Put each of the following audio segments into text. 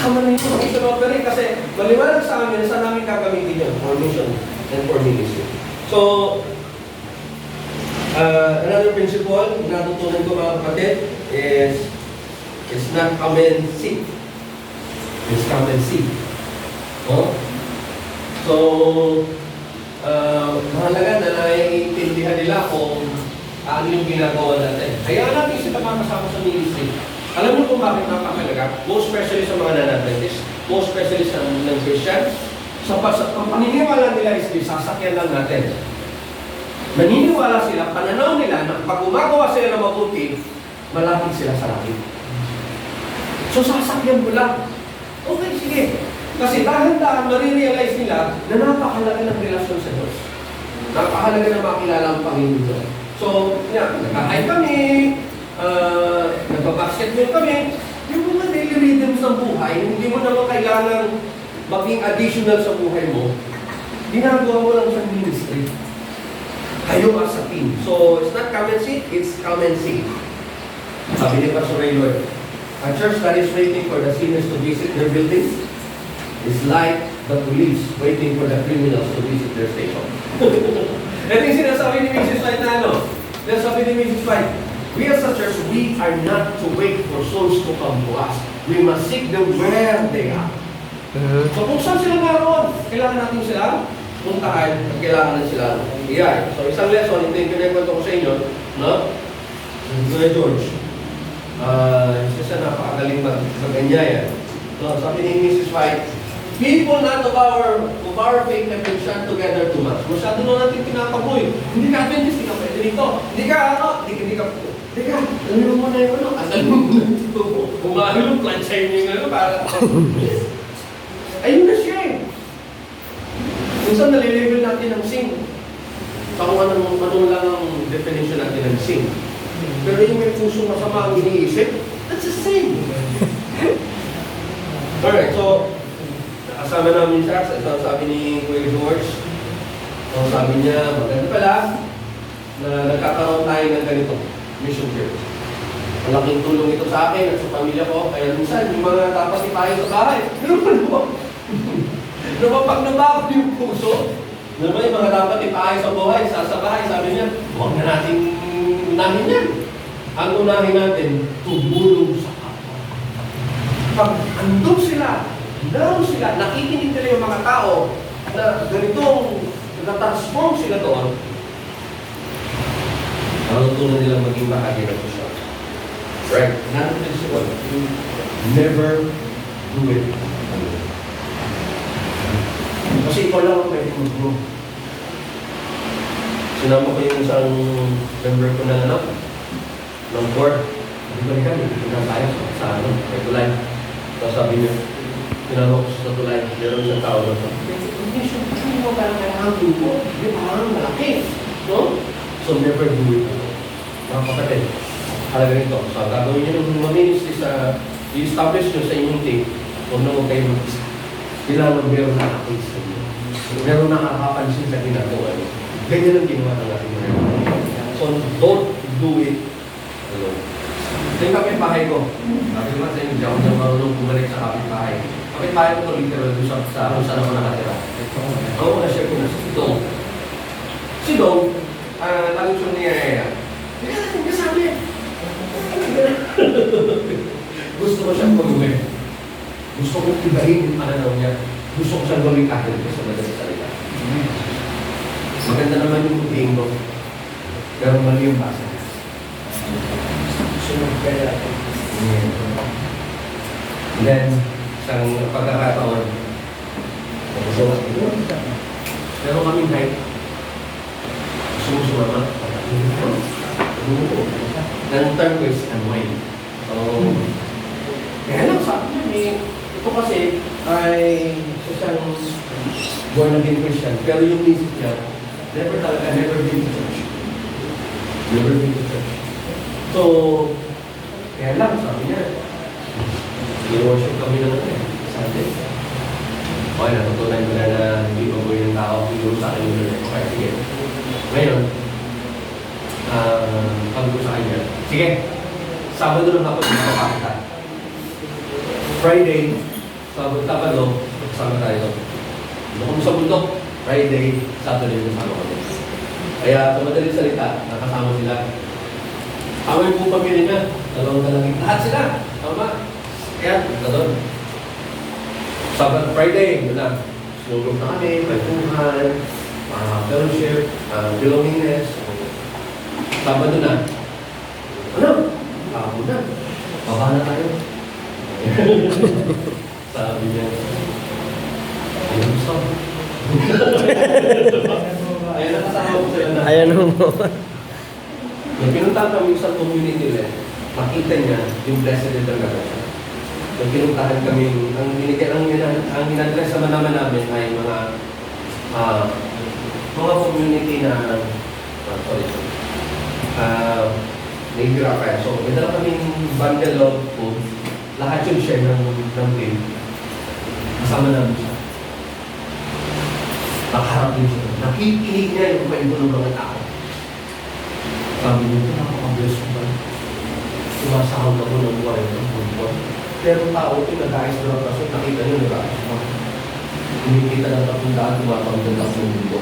kasama na yung formation offering kasi maliwanag sa amin na saan namin gagamitin yun, formation and for ministry. So, another principle na natutunan ko mga kapatid is not come and see. It's come and see. Oh? So, mahalaga na naiintindihan nila kung ano yung ginagawa natin. Kaya natin sila kasama sa ministry. Alam mo kung bakit napakalaga? Most especially sa mga non-Adventist, most especially sa ng Christian, sa paniniwala nila is sasakyan lang natin. Naniniwala sila, pananaw nila na pag gumagawa sila ng mabuti, malapit sila sa langit. So sasakyan mo lang. Okay, sige. Kasi dahan-dahan marirealize nila na napakalaga ng relasyon sa Diyos. Napakalaga na makilala ang Panginoon Diyos. So, nagkakain kami, nagpa-basketball kami, yung mga daily rhythms ng buhay, hindi mo naman kailangan maging additional sa buhay mo, ginagawa mo lang sa ministry. Kayo as a team. So, it's not come and sit, it's come and see. Sabi ni Pastor Ray Lloyd, a church that is waiting for the sinners to visit their buildings is like the police waiting for the criminals to visit their station. Ito yung sinasabi ni Mrs. White na ano? Sinasabi ni Mrs. White, we as a church, we are not to wait for souls to come to us. We must seek them where they are. So kung saan sila naroon, kailangan natin sila puntahan at kailangan sila iyay. So isang lesson, ito yung kinikwento ko sa inyo, no? Kuya George, isa napakagaling mag-anyaya. So sabi ni Mrs. White, people not of our faith have been shut together too much. Masyado na natin tinataboy. Hindi ka Adventist, hindi ka pwede dito. Hindi ka alam mo na yung ano, alam mo na dito. Bumahilo, plansay niyo yung ano, para. Ayun na siya eh. Minsan nalilabel natin ng sin. Sa kung anong lang ang definition natin ng sin. Pero yung may pusong masama ang iniisip, that's the same. Alright, so, kasama namin siya, sabi ni Kuya George, sabi niya, maganda pala, na nagkakaroon tayo ng ganito, mission church. Malaking tulong ito sa akin at sa pamilya ko, kaya minsan, yung mga dapat tayo sa bahay, pag nabakot yung puso, naman yung mga dapat tayo sa buhay, sa bahay, sabi niya, huwag na natin unahin yan. Ang unahin natin, tumulong sa kapwa. Pag andun sila, naroon sila, nakikinig nila yung mga tao na ganitong na-transform sila doon, natutunan nilang maging bahagi ng Diyos. Right? Another principle, never do it alone. Kasi ikaw lang ang pwede mag-grow. Sinama ko yung isang member ko ng anak, ng board, hindi ba rin tayo sa may tulay. So sabi niya, pinanok sa tulay, meron siyang tao doon. Hindi siya, hindi mo parang kailangan mo. Hindi parang malaki. No? So never do it. Mga kapatid, halaga nito. So gagawin niyo ng mga ministry sa i-establish nyo sa inyong team, huwag na huwag kayo mag-isa. Kailangan meron na nakakit sa inyo. Meron na nakapansin sa ginagawa niyo. Ganyan ang ginawa ng ating mga. So don't do it alone. Ito yung kapitbahay ko. Sabi naman sa inyo, di ako na marunong bumalik sa kapitbahay. Kapitbahay ko ito literal doon sa kung saan ako nakatira. Oo, na-share ko na si Dong. Si Dong, lalo siyang niyayaya. Hindi ka natin kasabi. Gusto ko siyang pag-uwi. Gusto ko ibahin yung pananaw niya. Gusto ko siyang gawing kahit sa madaling salita. Maganda naman yung puting ko. Pero mali yung basa. Sunod kaya ako. And then, isang pagkakataon, pero kaming height, sumusumama. Ang term ko is unwind. So, kaya lang sabi niya, ito kasi ay isang born again Christian, pero yung music niya, never been to church. Never been to church. So, kaya lang sabi niya, i-worship kami ng Sunday. Okay, natutunan ko na hindi bagoy ng tao, hindi sa akin yung Lord. Okay, sige. Ngayon, pag sa kanya, sige, Sabado ng hapon, makapakita. Friday, Sabado, kasama tayo. Doon kami sa bundok. Friday, Saturday, kasama kami. Kaya, sa madaling salita, nakasama sila. Kami po pamilya niya. Dalawang dalangin. Lahat sila. Tama. Kaya, doon. Sabado, Friday, yun na. Sinulog na kami, kwentuhan, fellowship, belongingness. Sabado na. Ano? Hapon na. Baba na tayo. Sabi niya, ayun sa. Ayun, nakasama ko sila na. Ayan mo. Nung pinuntahan kami sa community nila, makita niya yung blessed na talaga siya. Nung pinuntahan kami, ang in-address naman namin ay mga community na, nahihirapan. So, may dala kaming bundle of food. Lahat yung share ng team. Kasama namin siya. Nakaharap din siya. Nakikinig niya yung kumain ko ng mga tao. Sabi niyo, ito nakaka-bless ko ba? Sumasahod ako ng buhay ng buwan. Pero tao, pinag-ayos na lang kasi nakita niyo, nag-ayos pa. Kumikita ng 300, tumapagdan ako ng mundo.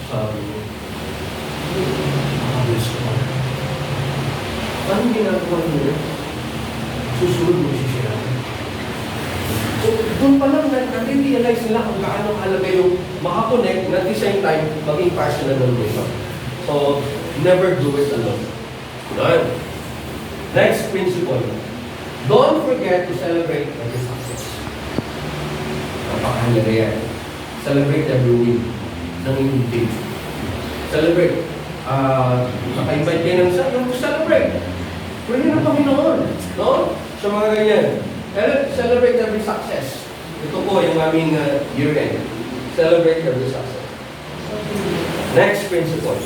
Sabi niyo, nakaka-bless ko ba? Anong ginagawa niyo? Susunod mo si siya. So, doon pa lang na-realize nila kung gaano halaga yung makakonect na at the same time maging personal ng mission. So, never do it alone. None. Next principle. Don't forget to celebrate every success. Napakahalaga yan. Celebrate every win ng inyong team. Celebrate. Naka-invite kayo ng celebrate. Pwede na Panginoon. No? Sa mga ganyan. Celebrate every success. Ito po yung aming year-end. Celebrate every success. Next principle.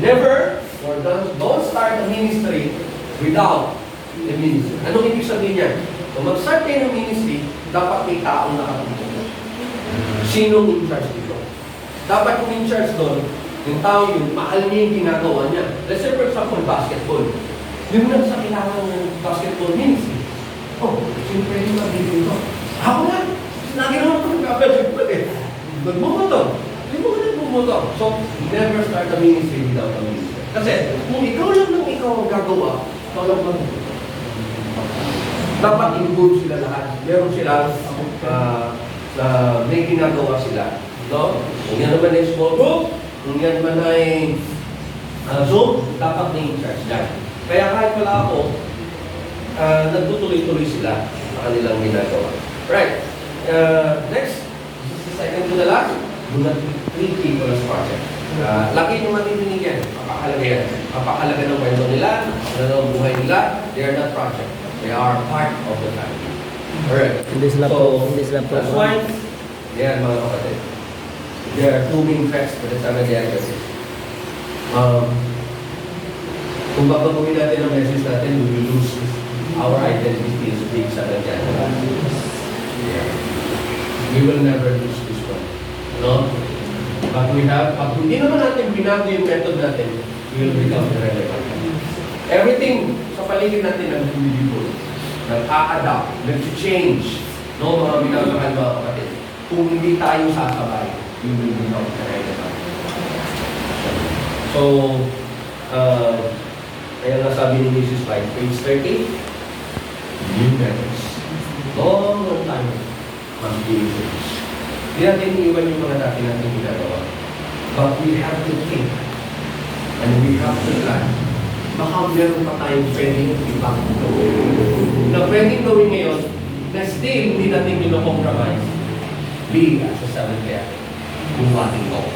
Never or don't start a ministry without a ministry. Anong ibig sabihin niya? Kung mag-start kayo ng ministry, dapat may taong nakatulong. Sinong in charge dito? Dapat yung in charge doon, yung tao yun, mahal niya yung ginagawa niya. Let's say for example, basketball. Hindi mo na sa kailangan ng basketball ministry. Oh, siyempre yung magiging ito. Ako na! Lagi naman ito nagkakabasketball eh. Nagbumotor. Hindi mo na nagbumotor. So, never start a ministry without a ministry. Kasi, kung ikaw lang ng ikaw ang gagawa, ikaw lang lang. Dapat involve sila lahat. Meron silang may ginagawa sila. No? Kung yan naman ay small group, kung yan man ay Zoom, dapat may in-charge dyan. Kaya kahit wala ako, nagtutuloy-tuloy sila sa kanilang ginagawa. Right. Next, this is the second to the last. Do not treat people as project. Lagi nyo matitinig yan. Papakalaga yan. Papakalaga ng kwento nila, ng buhay nila. They are not project. They are part of the family. Alright. Hindi sila po. That's why, yan mga kapatid. There are two main facts for the family identity. Kung babaguhin natin ang message natin, we will lose our identity as being family identity. Yeah. We will never lose this one. No? But we have, pag hindi naman natin binago yung method natin, we will become irrelevant. Everything sa paligid natin ang beautiful. Nag-a-adapt, nag-change. No, mga minamahal mga kapatid. Kung hindi tayo sasabay, we will become irrelevant. So, kaya nga sabi ni Mrs. White, page 30, new methods. Long time must be introduced. Hindi natin iiwan yung mga dati natin ginagawa. But we have to think and we have to plan. Baka meron pa tayong pwedeng ibang gawin. Na pwedeng gawin ngayon, na still hindi natin compromise being as a seventh day yung ating goal.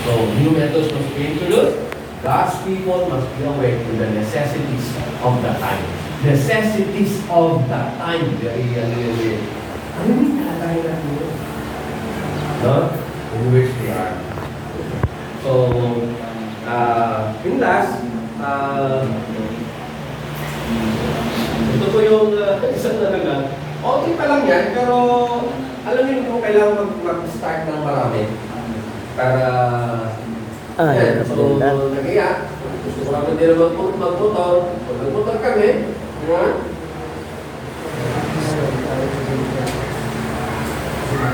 So, new methods must be introduced. God's people must be aware to the necessities of the time. Necessities of the time. Very. Ano yung kalagayan natin yun? No? In which we are. So, yung last, ito po yung isang nalaga. Okay pa lang yan, pero alam niyo kung kailangan mag-start ng marami. Para yan, so nag-iyak. Gusto ko naman din magmotor. Pag nagmotor kami, yan. Yung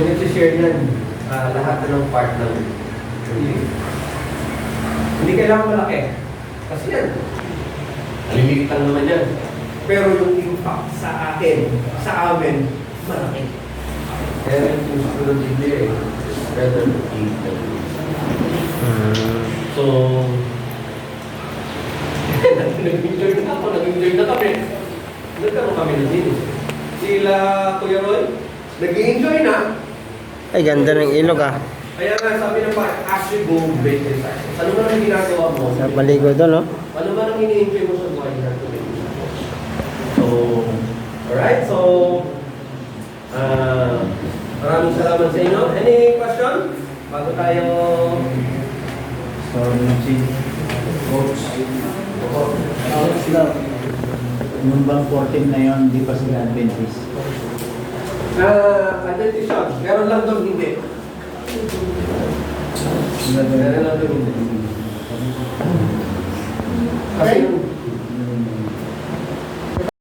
nagsishare yan, lahat na ng part ng hindi kailangan malaki. Kasi yan, aliliit lang naman yan. Pero yung impact sa akin, sa amin, malaki. Kaya yung susunod Biblia eh, better to eat than to eat. So, nag-enjoy na ako, nag-enjoy na kami. Nagkaroon kami ng dinis. Sila Kuya Roy, nag-enjoy na. Ay, ganda ng ilog ah. Kaya nga sabi ng pa, as you go, break exercise. Ano ba ang ginagawa mo? Sarap maligo doon, no? Ano ba ang ini-enjoy mo sa buhay na ito? So, alright, so, maraming salamat sa inyo. Any question? Bago tayo... So, si Coach. Coach lang. Nung bang 14 na yun, hindi pa sila Adventist. Identification. Meron lang doon hindi. Meron lang doon hindi. Kasi